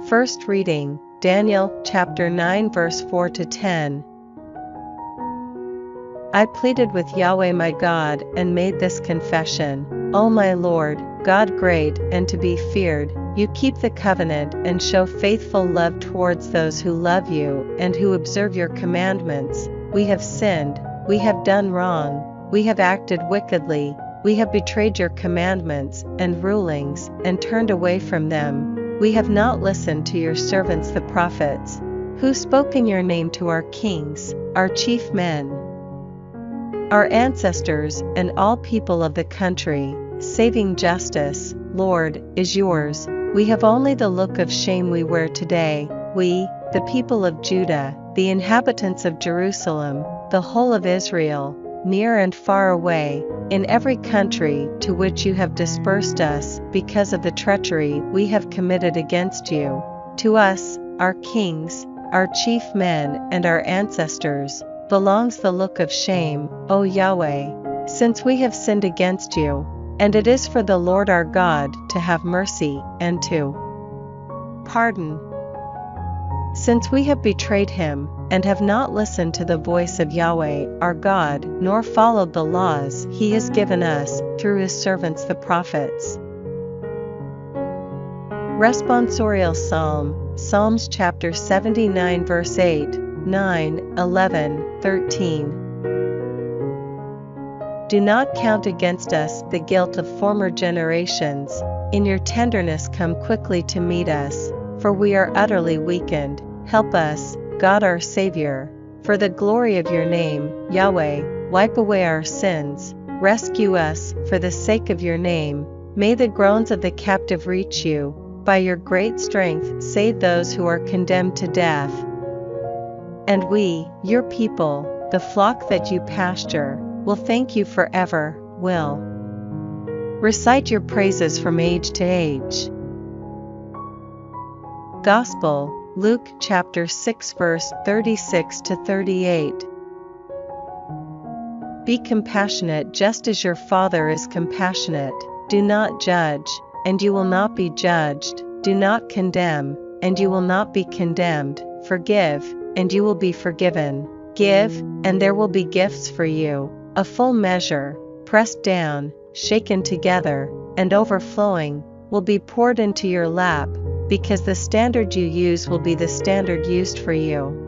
First reading, Daniel chapter 9 verse 4 to 10. I pleaded with Yahweh my God and made this confession, O my Lord, God great and to be feared, you keep the covenant and show faithful love towards those who love you and who observe your commandments. We have sinned, we have done wrong, we have acted wickedly, we have betrayed your commandments and rulings and turned away from them. We have not listened to your servants the prophets, who spoke in your name to our kings, our chief men, our ancestors and all people of the country. Saving justice, Lord, is yours. We have only the look of shame we wear today, we, the people of Judah, the inhabitants of Jerusalem, the whole of Israel, near and far away, in every country to which you have dispersed us, because of the treachery we have committed against you. To us, our kings, our chief men and our ancestors, belongs the look of shame, O Yahweh, since we have sinned against you, and it is for the Lord our God to have mercy and to pardon. Since we have betrayed him, and have not listened to the voice of Yahweh our God, nor followed the laws he has given us through his servants the prophets. Responsorial Psalm, Psalms chapter 79 verse 8, 9, 11, 13. Do not count against us the guilt of former generations, in your tenderness come quickly to meet us, for we are utterly weakened. Help us, God our Savior, for the glory of your name, Yahweh, wipe away our sins, rescue us, for the sake of your name. May the groans of the captive reach you, by your great strength save those who are condemned to death. And we, your people, the flock that you pasture, will thank you forever, will recite your praises from age to age. Gospel, Luke chapter 6 verse 36 to 38. Be compassionate just as your Father is compassionate. Do not judge, and you will not be judged. Do not condemn, and you will not be condemned. Forgive, and you will be forgiven. Give, and there will be gifts for you. A full measure, pressed down, shaken together, and overflowing, will be poured into your lap, because the standard you use will be the standard used for you.